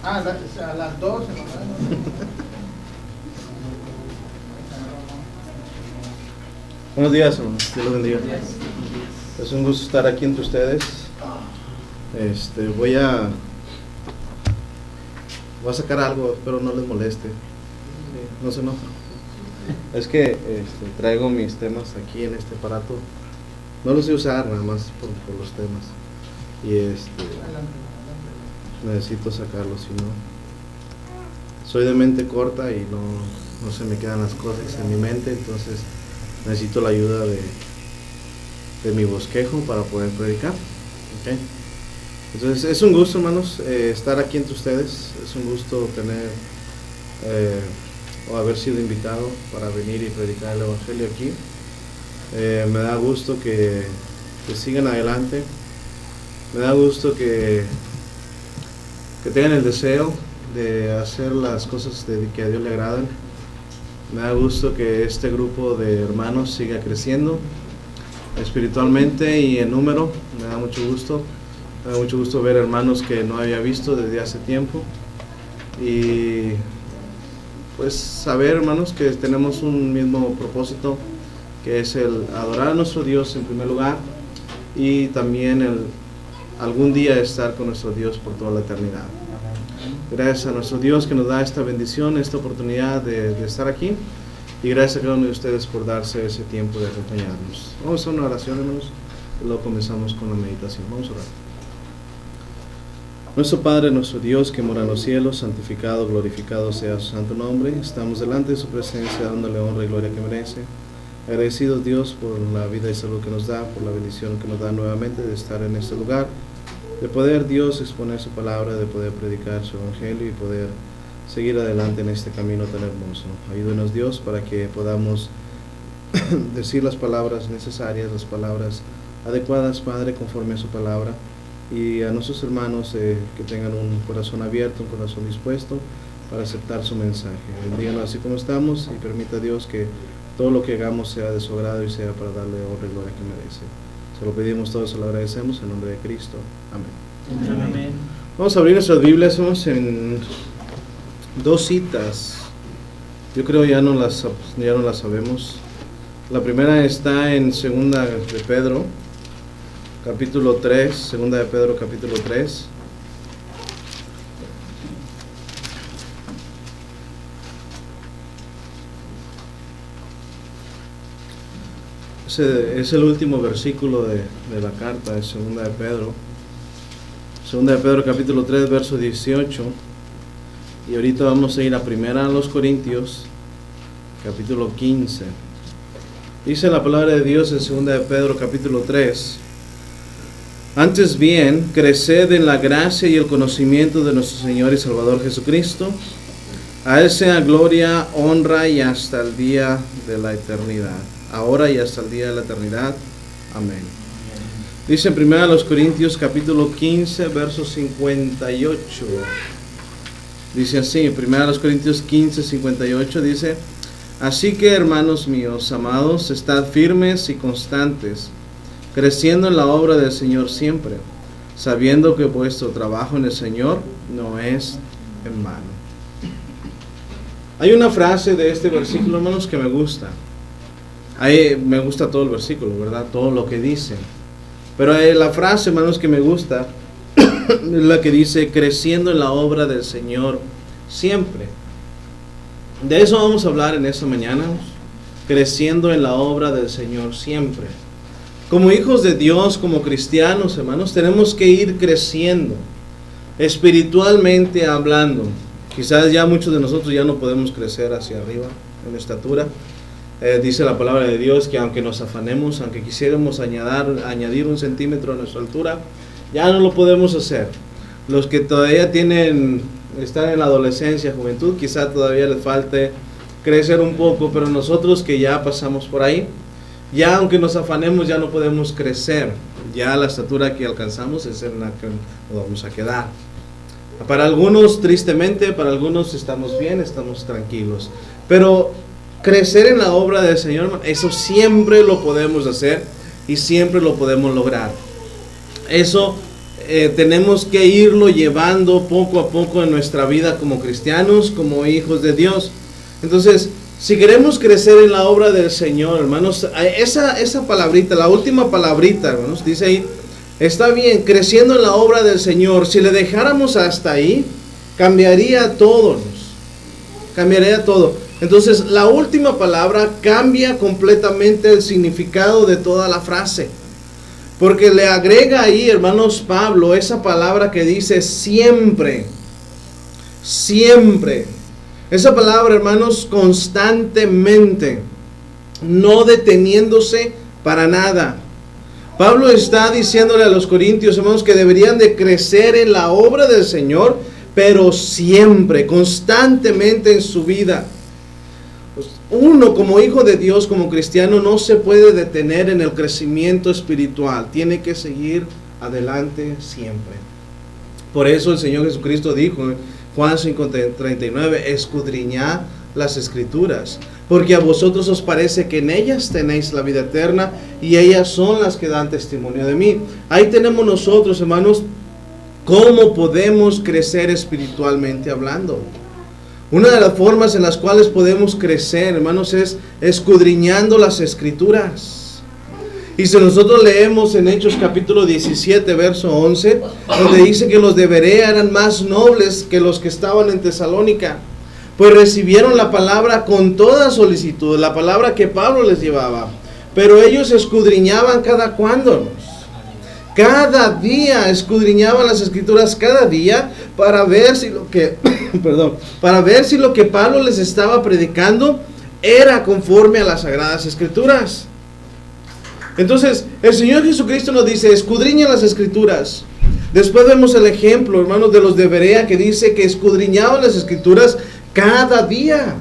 A las 12, ¿no? Buenos días, hermanos. Dios los bendiga. Es un gusto estar aquí entre ustedes. Voy a sacar algo, espero no les moleste. No se enoja. Es que traigo mis temas aquí en este aparato. No los sé usar nada más por los temas. Y necesito sacarlos, si no. Soy de mente corta y no se me quedan las cosas en mi mente, entonces necesito la ayuda de mi bosquejo para poder predicar. ¿Okay? Entonces es un gusto, hermanos, estar aquí entre ustedes. Es un gusto tener o haber sido invitado para venir y predicar el Evangelio aquí. Me da gusto que sigan adelante. Me da gusto que tengan el deseo de hacer las cosas que a Dios le agradan. Me da gusto que este grupo de hermanos siga creciendo espiritualmente y en número. Me da mucho gusto. Me da mucho gusto ver hermanos que no había visto desde hace tiempo. Y pues saber, hermanos, que tenemos un mismo propósito, que es el adorar a nuestro Dios en primer lugar y también algún día estar con nuestro Dios por toda la eternidad. Gracias a nuestro Dios que nos da esta bendición, esta oportunidad de estar aquí, y gracias a cada uno de ustedes por darse ese tiempo de acompañarnos. Vamos a hacer una oración, hermanos, y luego comenzamos con la meditación. Vamos a orar. Nuestro Padre, nuestro Dios que mora en los cielos, santificado, glorificado sea su santo nombre. Estamos delante de su presencia dándole honra y gloria que merece. Agradecidos, Dios, por la vida y salud que nos da, por la bendición que nos da nuevamente de estar en este lugar, de poder, Dios, exponer su palabra, de poder predicar su evangelio y poder seguir adelante en este camino tan hermoso. Ayúdenos, Dios, para que podamos decir las palabras necesarias, las palabras adecuadas, Padre, conforme a su palabra, y a nuestros hermanos que tengan un corazón abierto, un corazón dispuesto para aceptar su mensaje. Bendíganos así como estamos y permita, Dios, que todo lo que hagamos sea de su agrado y sea para darle honra y gloria que merece. Se lo pedimos todos, se lo agradecemos en nombre de Cristo. Amén. Amén. Vamos a abrir nuestras Biblias, vamos en dos citas. Yo creo ya no las sabemos. La primera está en Segunda de Pedro, capítulo 3, Segunda de Pedro, capítulo 3. Es el último versículo de la carta de Segunda de Pedro. Segunda de Pedro capítulo 3, verso 18. Y ahorita vamos a ir a Primera a los Corintios, capítulo 15. Dice la palabra de Dios en Segunda de Pedro capítulo 3. Antes bien, creced en la gracia y el conocimiento de nuestro Señor y Salvador Jesucristo. A Él sea gloria, honra y hasta el día de la eternidad. Ahora y hasta el día de la eternidad. Amén. Dice en 1 Corintios capítulo 15, verso 58. Dice así, 1 Corintios 15, 58 dice: Así que, hermanos míos, amados, estad firmes y constantes, creciendo en la obra del Señor siempre, sabiendo que vuestro trabajo en el Señor no es en vano. Hay una frase de este versículo, hermanos, que me gusta. Ahí me gusta todo el versículo, ¿verdad? Todo lo que dice. Pero la frase, hermanos, que me gusta es la que dice: creciendo en la obra del Señor siempre. De eso vamos a hablar en esta mañana. Creciendo en la obra del Señor siempre. Como hijos de Dios, como cristianos, hermanos, tenemos que ir creciendo, espiritualmente hablando. Quizás ya muchos de nosotros ya no podemos crecer hacia arriba en estatura. Dice la palabra de Dios que aunque nos afanemos, aunque quisiéramos añadir 1 centímetro a nuestra altura, ya no lo podemos hacer. Los que todavía están en la adolescencia, juventud, quizá todavía les falte crecer un poco, pero nosotros que ya pasamos por ahí, ya aunque nos afanemos, ya no podemos crecer. Ya la estatura que alcanzamos es en la que nos vamos a quedar. Para algunos, tristemente, para algunos estamos bien, estamos tranquilos. Pero crecer en la obra del Señor, eso siempre lo podemos hacer y siempre lo podemos lograr. Eso tenemos que irlo llevando poco a poco en nuestra vida como cristianos, como hijos de Dios. Entonces, si queremos crecer en la obra del Señor, hermanos, esa palabrita, la última palabrita, hermanos, dice ahí, está bien, creciendo en la obra del Señor. Si le dejáramos hasta ahí, cambiaría todo. Cambiaría todo. Entonces, la última palabra cambia completamente el significado de toda la frase. Porque le agrega ahí, hermanos, Pablo, esa palabra que dice siempre. Siempre. Esa palabra, hermanos, constantemente. No deteniéndose para nada. Pablo está diciéndole a los corintios, hermanos, que deberían de crecer en la obra del Señor, pero siempre, constantemente en su vida. Uno como hijo de Dios, como cristiano, no se puede detener en el crecimiento espiritual. Tiene que seguir adelante siempre. Por eso el Señor Jesucristo dijo en Juan 5:39, escudriñad las Escrituras, porque a vosotros os parece que en ellas tenéis la vida eterna, y ellas son las que dan testimonio de mí. Ahí tenemos nosotros, hermanos, cómo podemos crecer espiritualmente hablando. Una de las formas en las cuales podemos crecer, hermanos, es escudriñando las Escrituras. Y si nosotros leemos en Hechos capítulo 17, verso 11, donde dice que los de Berea eran más nobles que los que estaban en Tesalónica, pues recibieron la palabra con toda solicitud, la palabra que Pablo les llevaba. Pero ellos escudriñaban cada cuándo. Cada día escudriñaban las Escrituras, cada día, para ver si lo que, para ver si lo que Pablo les estaba predicando era conforme a las Sagradas Escrituras. Entonces, el Señor Jesucristo nos dice, escudriña las Escrituras. Después vemos el ejemplo, hermanos, de los de Berea, que dice que escudriñaban las Escrituras cada día.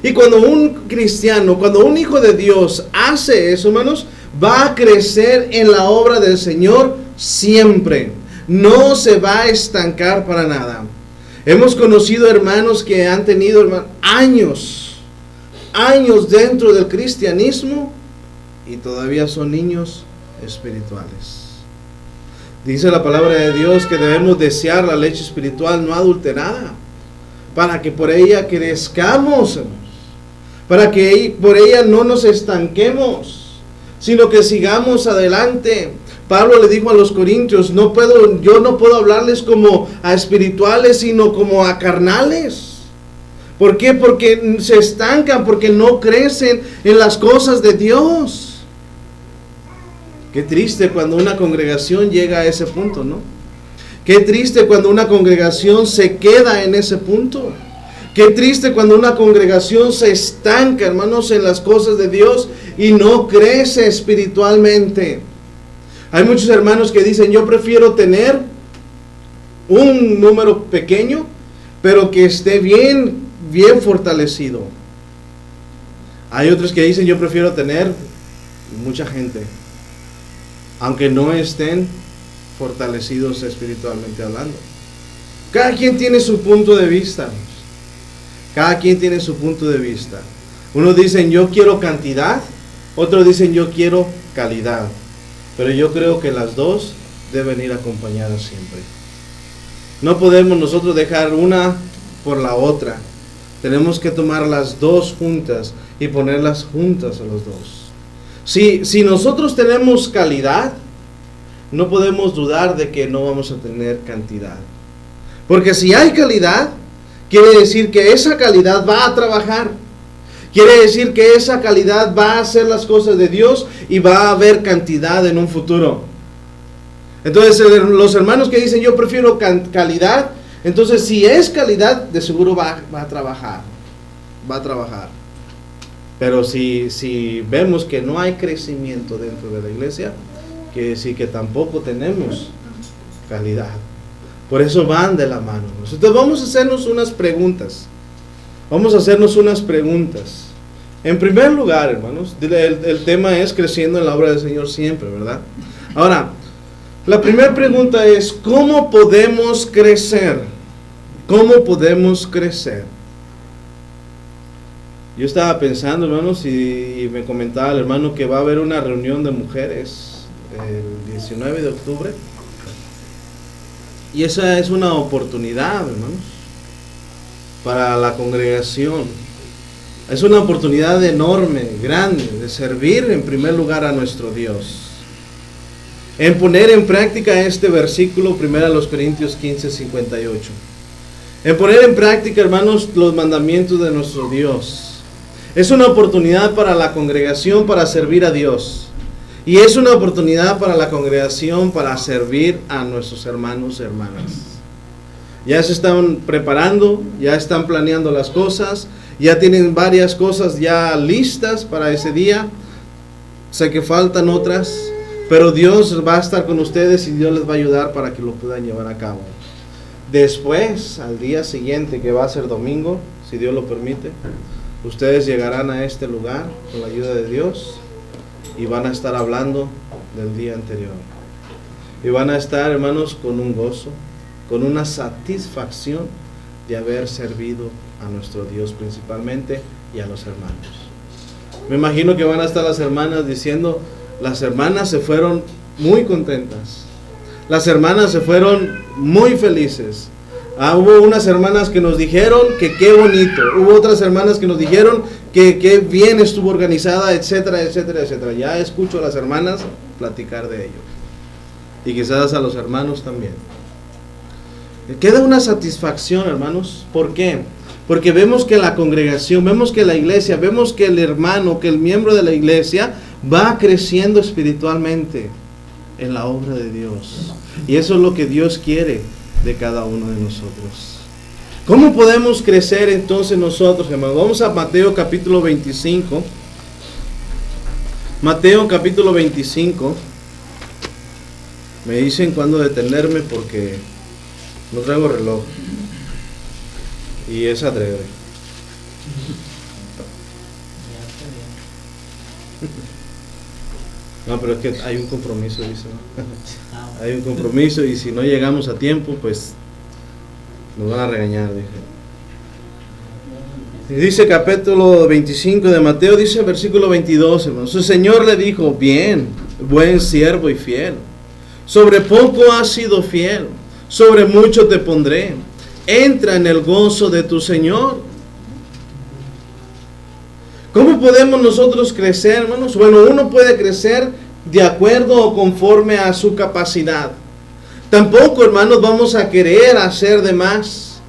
Y cuando un cristiano, cuando un hijo de Dios hace eso, hermanos, va a crecer en la obra del Señor siempre. No se va a estancar para nada. Hemos conocido hermanos que han tenido años dentro del cristianismo y todavía son niños espirituales. Dice la palabra de Dios que debemos desear la leche espiritual no adulterada, para que por ella crezcamos, para que por ella no nos estanquemos, sino que sigamos adelante. Pablo le dijo a los corintios, yo no puedo hablarles como a espirituales, sino como a carnales. ¿Por qué? Porque se estancan, porque no crecen en las cosas de Dios. Qué triste cuando una congregación llega a ese punto, ¿no? Qué triste cuando una congregación se queda en ese punto. Qué triste cuando una congregación se estanca, hermanos, en las cosas de Dios y no crece espiritualmente. Hay muchos hermanos que dicen, yo prefiero tener un número pequeño, pero que esté bien fortalecido. Hay otros que dicen, yo prefiero tener mucha gente, aunque no estén fortalecidos espiritualmente hablando. Cada quien tiene su punto de vista. Cada quien tiene su punto de vista. Unos dicen yo quiero cantidad, otros dicen yo quiero calidad. Pero yo creo que las dos deben ir acompañadas siempre. No podemos nosotros dejar una por la otra. Tenemos que tomar las dos juntas y ponerlas juntas a los dos. Si nosotros tenemos calidad, no podemos dudar de que no vamos a tener cantidad. Porque si hay calidad, quiere decir que esa calidad va a trabajar. Quiere decir que esa calidad va a hacer las cosas de Dios y va a haber cantidad en un futuro. Entonces los hermanos que dicen yo prefiero calidad, entonces si es calidad, de seguro va a trabajar. Va a trabajar. Pero si vemos que no hay crecimiento dentro de la iglesia, quiere decir que tampoco tenemos calidad. Por eso van de la mano. Entonces vamos a hacernos unas preguntas. En primer lugar, hermanos, el tema es creciendo en la obra del Señor siempre, ¿verdad? Ahora, la primera pregunta es, ¿cómo podemos crecer? ¿Cómo podemos crecer? Yo estaba pensando, hermanos, y me comentaba el hermano que va a haber una reunión de mujeres el 19 de octubre Y esa es una oportunidad, hermanos, para la congregación. Es una oportunidad enorme, grande, de servir en primer lugar a nuestro Dios. En poner en práctica este versículo, 1 Corintios 15:58. En poner en práctica, hermanos, los mandamientos de nuestro Dios. Es una oportunidad para la congregación para servir a Dios. Y es una oportunidad para la congregación para servir a nuestros hermanos y hermanas. Ya se están preparando, ya están planeando las cosas, ya tienen varias cosas ya listas para ese día. Sé que faltan otras, pero Dios va a estar con ustedes y Dios les va a ayudar para que lo puedan llevar a cabo. Después, al día siguiente, que va a ser domingo, si Dios lo permite, ustedes llegarán a este lugar con la ayuda de Dios y van a estar hablando del día anterior. Y van a estar, hermanos, con un gozo, con una satisfacción de haber servido a nuestro Dios principalmente y a los hermanos. Me imagino que van a estar las hermanas diciendo, las hermanas se fueron muy contentas. Las hermanas se fueron muy felices. Hubo unas hermanas que nos dijeron que qué bonito. Hubo otras hermanas que nos dijeron que qué bien estuvo organizada, etcétera, etcétera, etcétera. Ya escucho a las hermanas platicar de ello. Y quizás a los hermanos también. Queda una satisfacción, hermanos. ¿Por qué? Porque vemos que la congregación, vemos que la iglesia, vemos que el hermano, que el miembro de la iglesia va creciendo espiritualmente en la obra de Dios. Y eso es lo que Dios quiere de cada uno de nosotros. ¿Cómo podemos crecer entonces nosotros, hermanos? Vamos a Mateo capítulo 25. Mateo capítulo 25. Me dicen cuándo detenerme porque no traigo reloj. Y es adrede. No, pero es que hay un compromiso, dice, ¿no? Hay un compromiso y si no llegamos a tiempo, pues nos van a regañar, dije. Y dice capítulo 25 de Mateo, dice versículo 22, hermano. Su Señor le dijo, bien, buen siervo y fiel. Sobre poco has sido fiel, sobre mucho te pondré. Entra en el gozo de tu Señor. ¿Cómo podemos nosotros crecer, hermanos? Bueno, uno puede crecer de acuerdo o conforme a su capacidad. Tampoco, hermanos, vamos a querer hacer de más.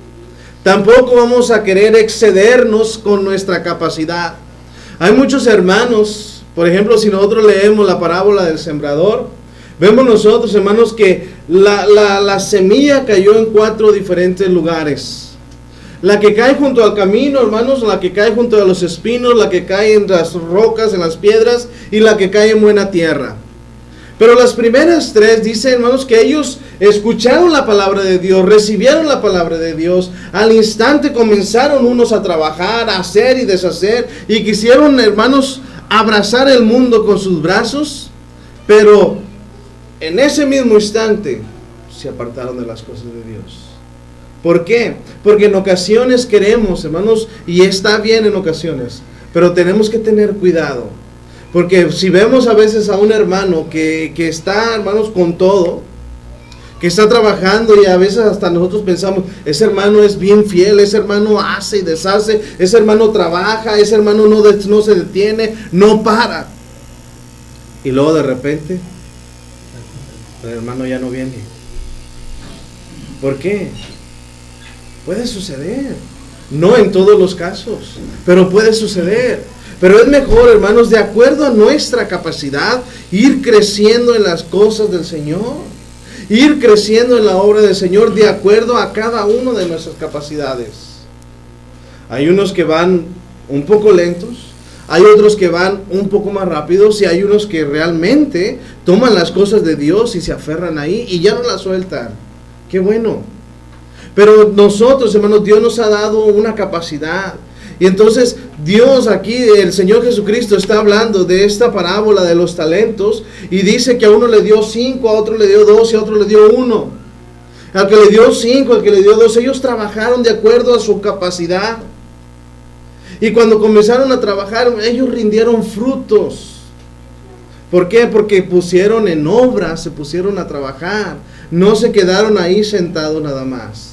Tampoco vamos a querer excedernos con nuestra capacidad. Hay muchos hermanos, por ejemplo, si nosotros leemos la parábola del sembrador, vemos nosotros, hermanos, que la semilla cayó en 4 diferentes lugares. La que cae junto al camino, hermanos, la que cae junto a los espinos, la que cae en las rocas, en las piedras, y la que cae en buena tierra. Pero las primeras 3 dicen, hermanos, que ellos escucharon la palabra de Dios, recibieron la palabra de Dios, al instante comenzaron unos a trabajar, a hacer y deshacer, y quisieron, hermanos, abrazar el mundo con sus brazos, pero en ese mismo instante se apartaron de las cosas de Dios. ¿Por qué? Porque en ocasiones queremos, hermanos, y está bien en ocasiones, pero tenemos que tener cuidado. Porque si vemos a veces a un hermano que está, hermanos, con todo, que está trabajando y a veces hasta nosotros pensamos, ese hermano es bien fiel, ese hermano hace y deshace, ese hermano trabaja, ese hermano no se detiene, no para. Y luego de repente, el hermano ya no viene. ¿Por qué? Puede suceder, no en todos los casos, pero puede suceder. Pero es mejor, hermanos, de acuerdo a nuestra capacidad, ir creciendo en las cosas del Señor, ir creciendo en la obra del Señor de acuerdo a cada uno de nuestras capacidades. Hay unos que van un poco lentos, hay otros que van un poco más rápidos y hay unos que realmente toman las cosas de Dios y se aferran ahí y ya no las sueltan. ¡Qué bueno! Pero nosotros, hermanos, Dios nos ha dado una capacidad. Y entonces Dios aquí, el Señor Jesucristo está hablando de esta parábola de los talentos y dice que a uno le dio 5, a otro le dio 2 y a otro le dio 1. Al que le dio 5, al que le dio 2, ellos trabajaron de acuerdo a su capacidad. Y cuando comenzaron a trabajar, ellos rindieron frutos. ¿Por qué? Porque pusieron en obra, se pusieron a trabajar. no se quedaron ahí sentados nada más.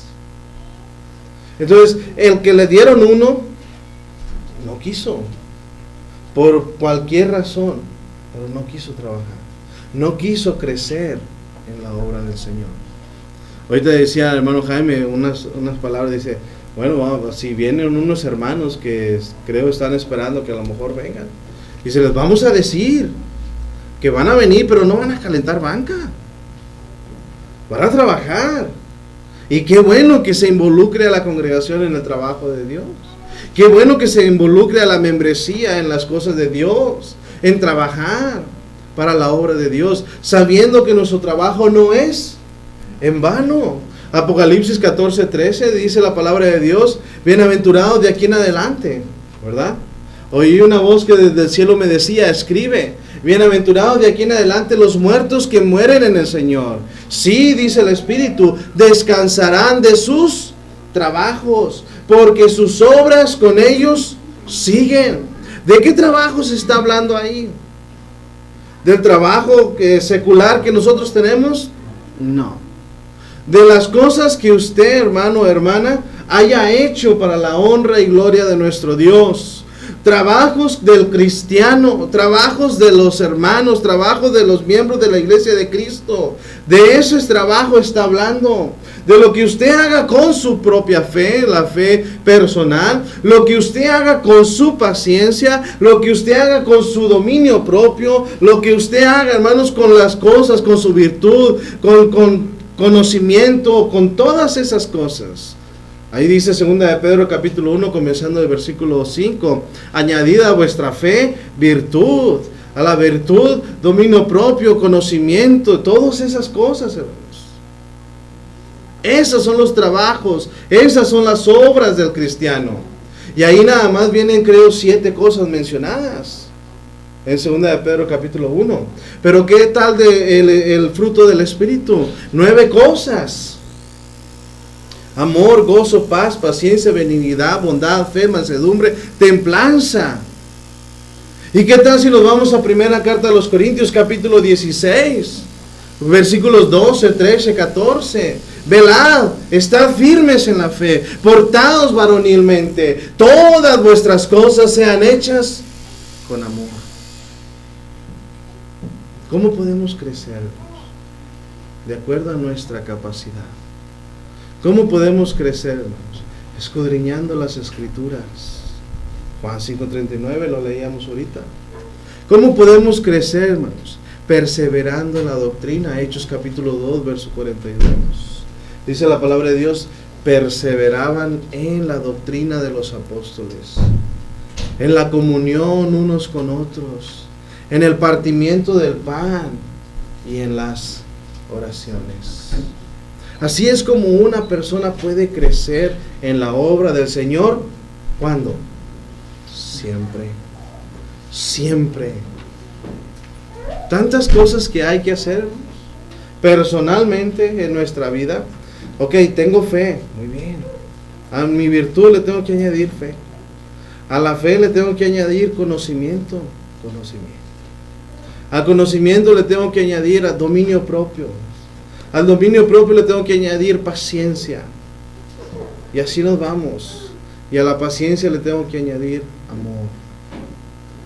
Entonces, el que le dieron uno, no quiso, por cualquier razón, pero no quiso trabajar, no quiso crecer en la obra del Señor. Ahorita decía el hermano Jaime unas palabras, dice, bueno, si vienen unos hermanos que creo están esperando que a lo mejor vengan, y se les vamos a decir que van a venir, pero no van a calentar banca, van a trabajar. Y qué bueno que se involucre a la congregación en el trabajo de Dios. Qué bueno que se involucre a la membresía en las cosas de Dios, en trabajar para la obra de Dios, sabiendo que nuestro trabajo no es en vano. Apocalipsis 14:13 dice la palabra de Dios, bienaventurados de aquí en adelante, ¿verdad? Oí una voz que desde el cielo me decía, escribe, bienaventurados de aquí en adelante los muertos que mueren en el Señor. Sí, dice el Espíritu, descansarán de sus trabajos, porque sus obras con ellos siguen. ¿De qué trabajo se está hablando ahí? ¿Del trabajo secular que nosotros tenemos? No. De las cosas que usted, hermano o hermana, haya hecho para la honra y gloria de nuestro Dios. Trabajos del cristiano, trabajos de los hermanos, trabajos de los miembros de la iglesia de Cristo. De ese trabajo está hablando. De lo que usted haga con su propia fe, la fe personal, lo que usted haga con su paciencia, lo que usted haga con su dominio propio, lo que usted haga, hermanos, con las cosas, con su virtud, con conocimiento, con todas esas cosas. Ahí dice 2 de Pedro capítulo 1, comenzando del versículo 5, añadida a vuestra fe, virtud, a la virtud, dominio propio, conocimiento, todas esas cosas, hermanos. Esos son los trabajos, esas son las obras del cristiano. Y ahí nada más vienen, creo, 7 cosas mencionadas en 2 de Pedro capítulo 1. Pero ¿qué tal el fruto del Espíritu? 9 cosas. Amor, gozo, paz, paciencia, benignidad, bondad, fe, mansedumbre, templanza. ¿Y qué tal si nos vamos a primera carta a los Corintios capítulo 16, versículos 12, 13, 14? Velad, estad firmes en la fe, portaos varonilmente, todas vuestras cosas sean hechas con amor. ¿Cómo podemos crecer? De acuerdo a nuestra capacidad. ¿Cómo podemos crecer, hermanos? Escudriñando las Escrituras. Juan 5:39 lo leíamos ahorita. ¿Cómo podemos crecer, hermanos? Perseverando en la doctrina. Hechos capítulo 2, verso 42. Dice la palabra de Dios, perseveraban en la doctrina de los apóstoles, en la comunión unos con otros, en el partimiento del pan y en las oraciones. Así es como una persona puede crecer en la obra del Señor. ¿Cuándo? Siempre. Siempre. Tantas cosas que hay que hacer personalmente en nuestra vida. Ok, tengo fe. Muy bien. A mi virtud le tengo que añadir fe. A la fe le tengo que añadir conocimiento. Al conocimiento le tengo que añadir a dominio propio. Al dominio propio le tengo que añadir paciencia. Y así nos vamos. Y a la paciencia le tengo que añadir amor.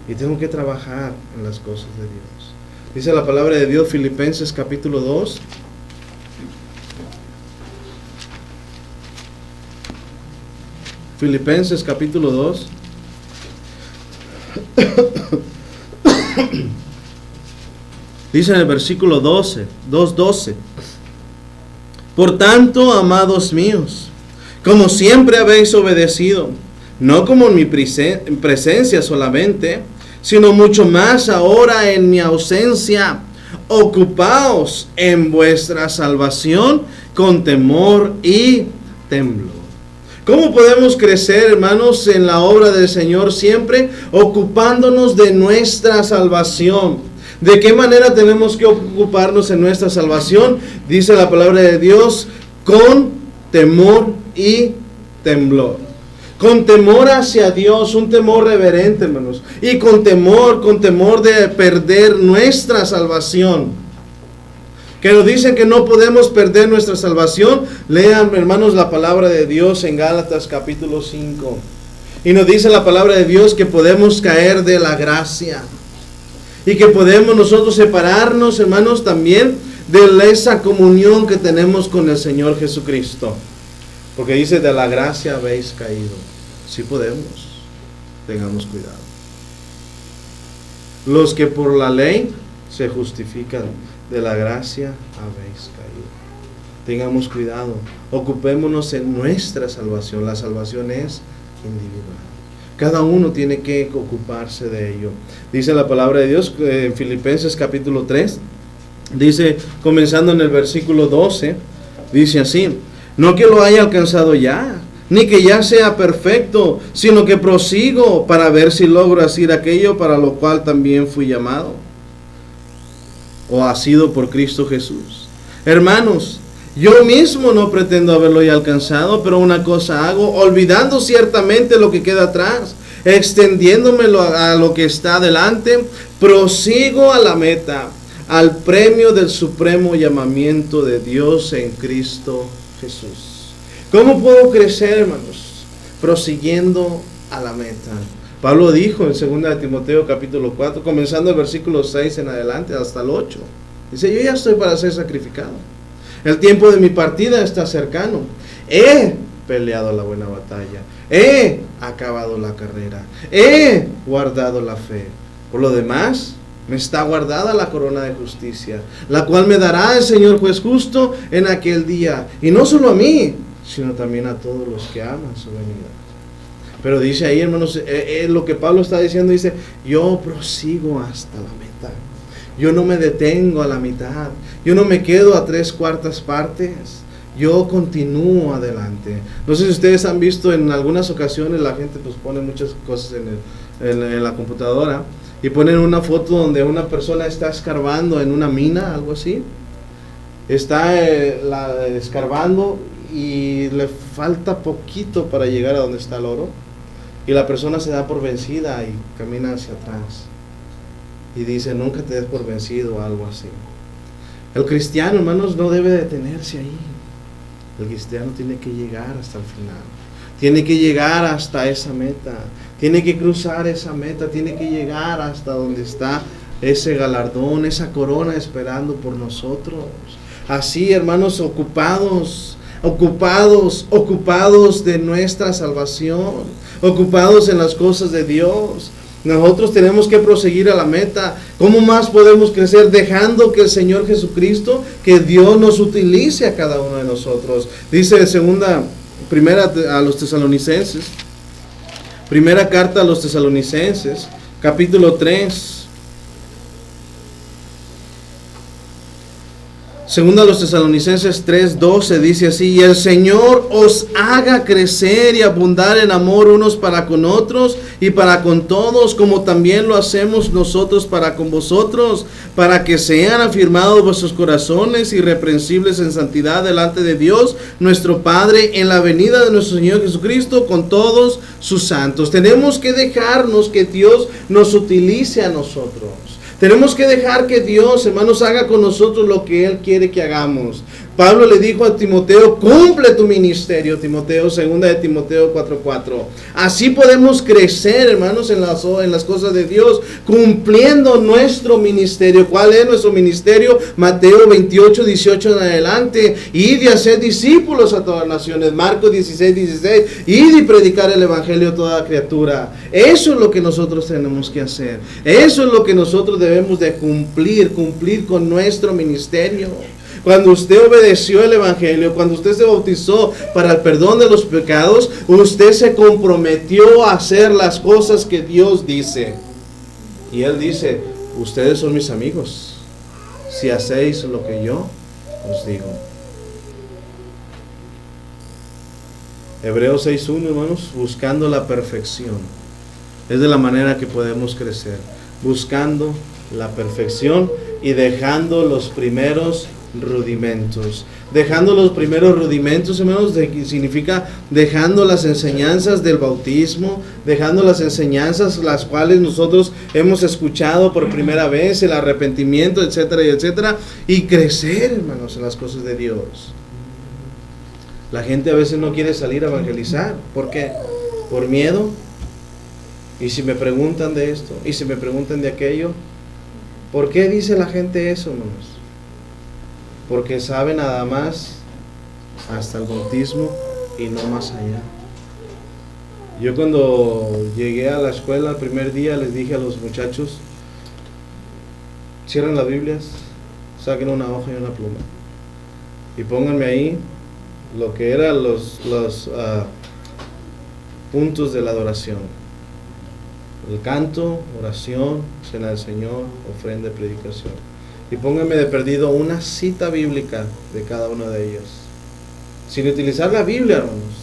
Y tengo que trabajar en las cosas de Dios. Dice la palabra de Dios, Filipenses capítulo 2. Filipenses capítulo 2. Dice en el versículo 2:12. Por tanto, amados míos, como siempre habéis obedecido, no como en mi presencia solamente, sino mucho más ahora en mi ausencia, ocupaos en vuestra salvación con temor y temblor. ¿Cómo podemos crecer, hermanos, en la obra del Señor? Siempre ocupándonos de nuestra salvación. ¿De qué manera tenemos que ocuparnos en nuestra salvación? Dice la palabra de Dios, con temor y temblor. Con temor hacia Dios, un temor reverente, hermanos. Y con temor de perder nuestra salvación. que nos dice que no podemos perder nuestra salvación. Lean, hermanos, la palabra de Dios en Gálatas capítulo 5. Y nos dice la palabra de Dios que podemos caer de la gracia. Y que podemos nosotros separarnos, hermanos, también de esa comunión que tenemos con el Señor Jesucristo. Porque dice, de la gracia habéis caído. Sí podemos. Tengamos cuidado. Los que por la ley se justifican, de la gracia habéis caído. Tengamos cuidado. Ocupémonos en nuestra salvación. La salvación es individual. Cada uno tiene que ocuparse de ello. Dice la palabra de Dios en Filipenses capítulo 3. Dice, comenzando en el versículo 12, dice así: no que lo haya alcanzado ya, ni que ya sea perfecto, sino que prosigo para ver si logro hacer aquello para lo cual también fui llamado, o ha sido por Cristo Jesús. Hermanos, yo mismo no pretendo haberlo ya alcanzado, pero una cosa hago, olvidando ciertamente lo que queda atrás, extendiéndome a lo que está delante, prosigo a la meta, al premio del supremo llamamiento de Dios en Cristo Jesús. ¿Cómo puedo crecer, hermanos? Prosiguiendo a la meta. Pablo dijo en 2 Timoteo capítulo 4, comenzando el versículo 6 en adelante hasta el 8. Dice, yo ya estoy para ser sacrificado. El tiempo de mi partida está cercano. He peleado la buena batalla. He acabado la carrera. He guardado la fe. Por lo demás, me está guardada la corona de justicia, la cual me dará el Señor juez justo en aquel día. Y no solo a mí, sino también a todos los que aman su venida. Pero dice ahí, hermanos, lo que Pablo está diciendo, dice, yo prosigo hasta la meta. Yo no me detengo a la mitad. Yo no me quedo a 3/4 partes. Yo continúo adelante. No sé si ustedes han visto en algunas ocasiones la gente pues pone muchas cosas en la computadora y ponen una foto donde una persona está escarbando en una mina, algo así. Está escarbando y le falta poquito para llegar a donde está el oro. Y la persona se da por vencida y camina hacia atrás. Y dice, nunca te des por vencido o algo así. El cristiano, hermanos, no debe detenerse ahí. El cristiano tiene que llegar hasta el final. Tiene que llegar hasta esa meta. Tiene que cruzar esa meta. Tiene que llegar hasta donde está ese galardón, esa corona esperando por nosotros. Así, hermanos, ocupados de nuestra salvación, ocupados en las cosas de Dios. Nosotros tenemos que proseguir a la meta. ¿Cómo más podemos crecer? Dejando que el Señor Jesucristo, que Dios nos utilice a cada uno de nosotros. Dice primera a los Tesalonicenses, primera carta a los Tesalonicenses, capítulo 3. Segunda a los Tesalonicenses 3:12 dice así: y el Señor os haga crecer y abundar en amor unos para con otros y para con todos, como también lo hacemos nosotros para con vosotros, para que sean afirmados vuestros corazones irreprensibles en santidad delante de Dios nuestro Padre en la venida de nuestro Señor Jesucristo con todos sus santos. Tenemos que dejarnos que Dios nos utilice a nosotros. Tenemos que dejar que Dios, hermanos, haga con nosotros lo que Él quiere que hagamos. Pablo le dijo a Timoteo, cumple tu ministerio, Timoteo, 2 de Timoteo 4:4. Así podemos crecer, hermanos, en las cosas de Dios, cumpliendo nuestro ministerio. ¿Cuál es nuestro ministerio? Mateo 28:18 en adelante. Id y hacer discípulos a todas las naciones. Marcos 16:16. Id y predicar el evangelio a toda criatura. Eso es lo que nosotros tenemos que hacer. Eso es lo que nosotros debemos de cumplir con nuestro ministerio. Cuando usted obedeció el evangelio, cuando usted se bautizó para el perdón de los pecados, usted se comprometió a hacer las cosas que Dios dice. Y Él dice, ustedes son mis amigos si hacéis lo que yo os digo. Hebreos 6:1, hermanos, buscando la perfección. Es de la manera que podemos crecer, buscando la perfección y dejando los primeros rudimentos. Dejando los primeros rudimentos, hermanos, significa dejando las enseñanzas del bautismo, dejando las enseñanzas las cuales nosotros hemos escuchado por primera vez, el arrepentimiento, etcétera, y etcétera, y crecer, hermanos, en las cosas de Dios. La gente a veces no quiere salir a evangelizar. ¿Por qué? Por miedo. Y si me preguntan de esto, y si me preguntan de aquello, ¿por qué dice la gente eso, hermanos? Porque sabe nada más hasta el bautismo y no más allá. Yo cuando llegué a la escuela el primer día les dije a los muchachos, cierren las Biblias, saquen una hoja y una pluma y pónganme ahí lo que eran los puntos de la adoración: el canto, oración, cena del Señor, ofrenda y predicación. Y pónganme de perdido una cita bíblica de cada uno de ellos, sin utilizar la Biblia, hermanos,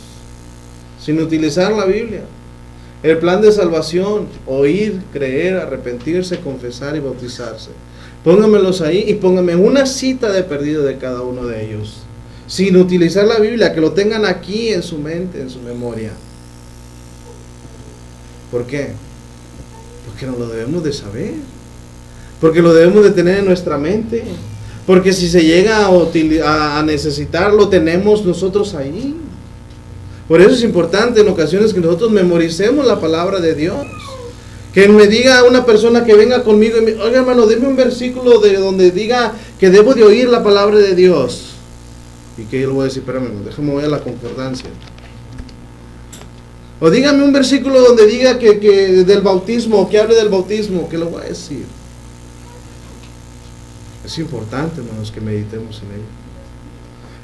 sin utilizar la Biblia. El plan de salvación: oír, creer, arrepentirse, confesar y bautizarse. Pónganmelos ahí y pónganme una cita de perdido de cada uno de ellos, sin utilizar la Biblia, que lo tengan aquí en su mente, en su memoria. ¿Por qué? Porque no lo debemos de saber, porque lo debemos de tener en nuestra mente, porque si se llega a necesitar, lo tenemos nosotros ahí. Por eso es importante en ocasiones que nosotros memoricemos la palabra de Dios. Que me diga una persona que venga conmigo y me, oiga, hermano, dime un versículo de donde diga que debo de oír la palabra de Dios. Y que yo le voy a decir, espérame, déjame ver la concordancia. O dígame un versículo donde diga que del bautismo, que hable del bautismo, que lo voy a decir. Es importante, hermanos, que meditemos en ello.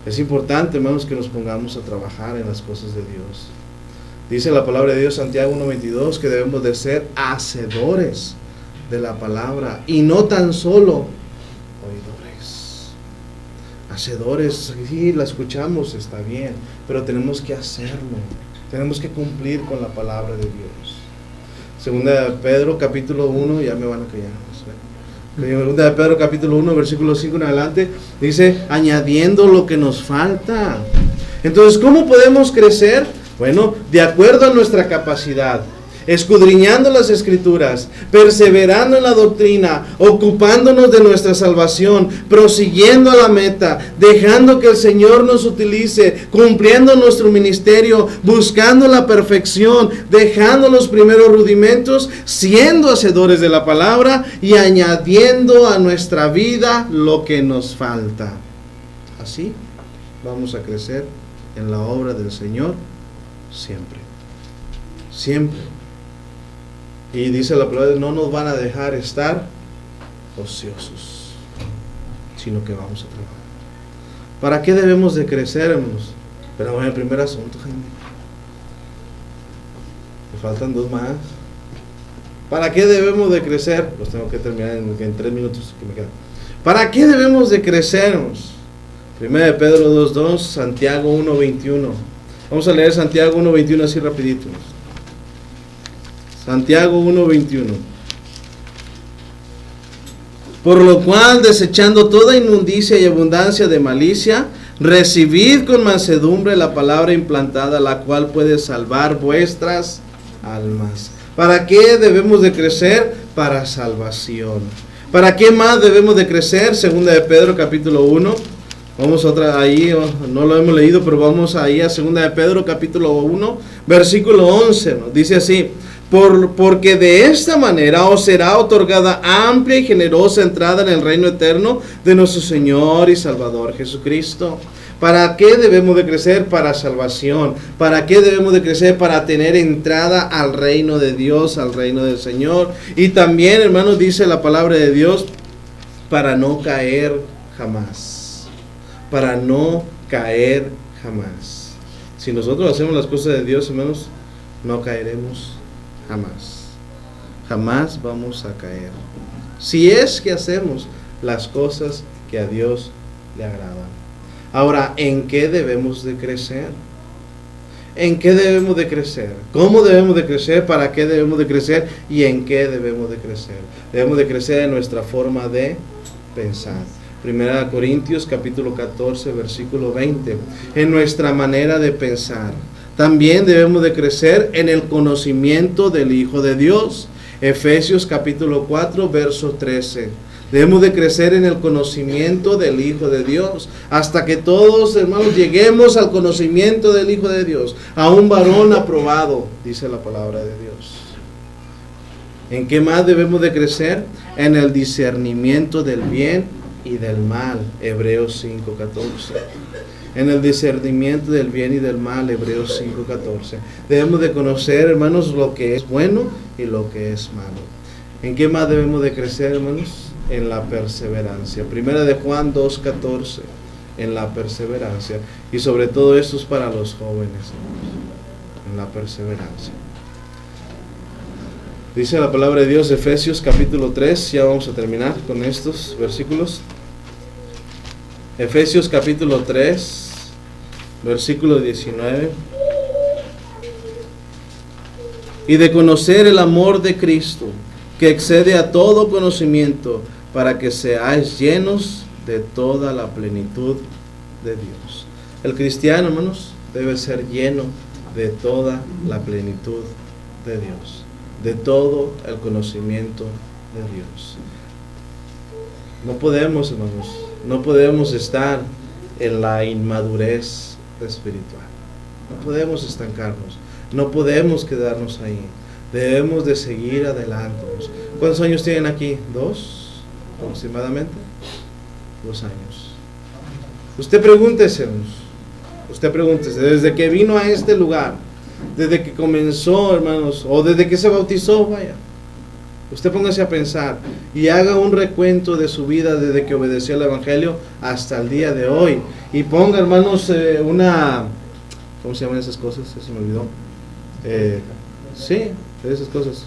Es importante, hermanos, que nos pongamos a trabajar en las cosas de Dios. Dice la palabra de Dios, Santiago 1:22, que debemos de ser hacedores de la palabra y no tan solo oidores. Hacedores, sí, la escuchamos, está bien, pero tenemos que hacerlo. Tenemos que cumplir con la palabra de Dios. Segunda de Pedro, capítulo 1, ya me van a callar. Segunda de Pedro, capítulo 1, versículo 5 en adelante, dice, añadiendo lo que nos falta. Entonces, ¿cómo podemos crecer? Bueno, de acuerdo a nuestra capacidad, escudriñando las Escrituras, perseverando en la doctrina, ocupándonos de nuestra salvación, prosiguiendo a la meta, dejando que el Señor nos utilice, cumpliendo nuestro ministerio, buscando la perfección, dejando los primeros rudimentos, siendo hacedores de la palabra y añadiendo a nuestra vida lo que nos falta. Así vamos a crecer en la obra del Señor siempre. Siempre. Y dice la palabra, no nos van a dejar estar ociosos, sino que vamos a trabajar. ¿Para qué debemos de crecer, hermanos? Pero bueno, el primer asunto, Jaime. Me faltan dos más. ¿Para qué debemos de crecer? Los tengo que terminar en 3 minutos que me quedan. ¿Para qué debemos de crecer, hermanos? 1 de Pedro 2:2, Santiago 1:21. Vamos a leer Santiago 1:21 así rapidito. Santiago 1:21. Por lo cual, desechando toda inmundicia y abundancia de malicia, recibid con mansedumbre la palabra implantada, la cual puede salvar vuestras almas. ¿Para qué debemos de crecer? Para salvación. ¿Para qué más debemos de crecer? Segunda de Pedro capítulo 1. Vamos otra ahí, no lo hemos leído, pero vamos ahí a segunda de Pedro capítulo 1, versículo 11. ¿No? Dice así: porque de esta manera os será otorgada amplia y generosa entrada en el reino eterno de nuestro Señor y Salvador Jesucristo. ¿Para qué debemos de crecer? Para salvación. ¿Para qué debemos de crecer? Para tener entrada al reino de Dios, al reino del Señor. Y también, hermanos, dice la palabra de Dios, para no caer jamás. Para no caer jamás. Si nosotros hacemos las cosas de Dios, hermanos, no caeremos jamás. Jamás vamos a caer. Si es que hacemos las cosas que a Dios le agradan. Ahora, ¿en qué debemos de crecer? ¿En qué debemos de crecer? ¿Cómo debemos de crecer? ¿Para qué debemos de crecer? ¿Y en qué debemos de crecer? Debemos de crecer en nuestra forma de pensar. Primera Corintios capítulo 14 versículo 20. En nuestra manera de pensar. También debemos de crecer en el conocimiento del Hijo de Dios. Efesios capítulo 4 verso 13. Debemos de crecer en el conocimiento del Hijo de Dios, hasta que todos, hermanos, lleguemos al conocimiento del Hijo de Dios, a un varón aprobado, dice la palabra de Dios. ¿En qué más debemos de crecer? En el discernimiento del bien y del mal, Hebreos 5:14. En el discernimiento del bien y del mal, Hebreos 5:14. Debemos de conocer, hermanos, lo que es bueno y lo que es malo. ¿En qué más debemos de crecer, hermanos? En la perseverancia. Primera de Juan 2:14, en la perseverancia. Y sobre todo esto es para los jóvenes, hermanos, en la perseverancia. Dice la palabra de Dios, Efesios capítulo 3, ya vamos a terminar con estos versículos. Efesios capítulo 3, versículo 19. Y de conocer el amor de Cristo, que excede a todo conocimiento, para que seáis llenos de toda la plenitud de Dios. El cristiano, hermanos, debe ser lleno de toda la plenitud de Dios, de todo el conocimiento de Dios. No podemos, hermanos, no podemos estar en la inmadurez espiritual. No podemos estancarnos, no podemos quedarnos ahí. Debemos de seguir adelante. ¿Cuántos años tienen aquí? ¿2? Aproximadamente 2 años. Usted pregúntese, desde que vino a este lugar, desde que comenzó, hermanos, o desde que se bautizó, vaya. Usted póngase a pensar y haga un recuento de su vida desde que obedeció el Evangelio hasta el día de hoy. Y ponga, hermanos, ¿cómo se llaman esas cosas? Se me olvidó. Sí, esas cosas.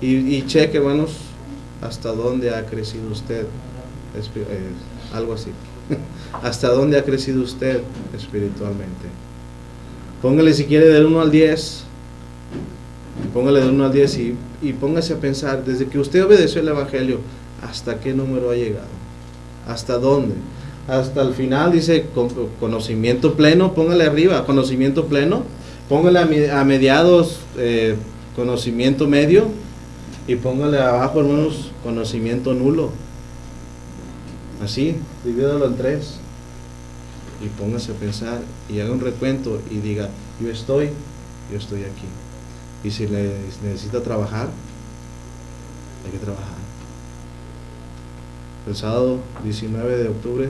Y cheque, hermanos, hasta dónde ha crecido usted, algo así. Hasta dónde ha crecido usted espiritualmente. Póngale, si quiere, del 1 al 10. Póngale del 1 al 10 y póngase a pensar, desde que usted obedeció el Evangelio, ¿hasta qué número ha llegado? ¿Hasta dónde? Hasta el final dice conocimiento pleno, póngale arriba, conocimiento pleno. Póngale a mediados conocimiento medio, y póngale abajo, hermanos, conocimiento nulo. Así, divídalo en 3 y póngase a pensar y haga un recuento y diga, yo estoy aquí. Y si necesita trabajar, hay que trabajar. El sábado 19 de octubre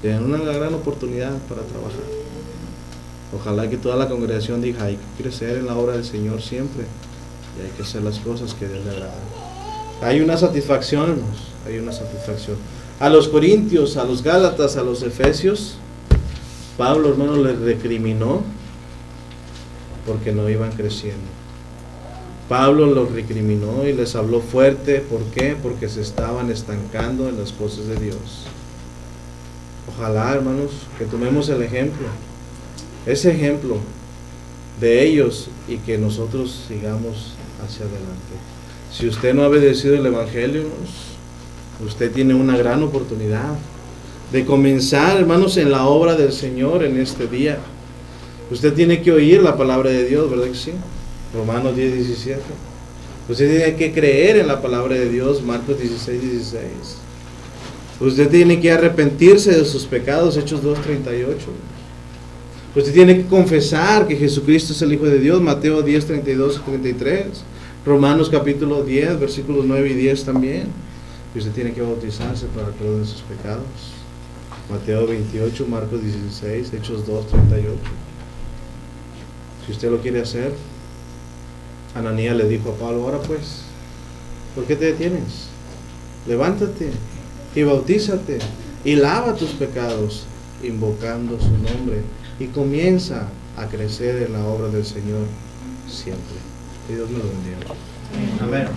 tienen una gran oportunidad para trabajar. Ojalá que toda la congregación diga, hay que crecer en la obra del Señor siempre, y hay que hacer las cosas que a Dios le agradan. Hay una satisfacción, hermanos, hay una satisfacción. A los corintios, a los gálatas, a los efesios, Pablo, hermano, les recriminó porque no iban creciendo. Pablo los recriminó y les habló fuerte. ¿Por qué? Porque se estaban estancando en las cosas de Dios. Ojalá, hermanos, que tomemos el ejemplo, ese ejemplo de ellos, y que nosotros sigamos hacia adelante. Si usted no ha obedecido el Evangelio, usted tiene una gran oportunidad de comenzar, hermanos, en la obra del Señor en este día. Usted tiene que oír la palabra de Dios, ¿verdad que sí? Romanos 10:17. Usted tiene que creer en la palabra de Dios, Marcos 16:16. Usted tiene que arrepentirse de sus pecados, Hechos 2:38. Usted tiene que confesar que Jesucristo es el Hijo de Dios, Mateo 10:32-33. Romanos capítulo 10, versículos 9 y 10 también. Y usted tiene que bautizarse para el perdón de sus pecados. Mateo 28, Marcos 16, Hechos 2:38. Si usted lo quiere hacer, Ananías le dijo a Pablo, ahora pues, ¿por qué te detienes? Levántate y bautízate y lava tus pecados, invocando su nombre, y comienza a crecer en la obra del Señor siempre. Que Dios me lo bendiga. Amén.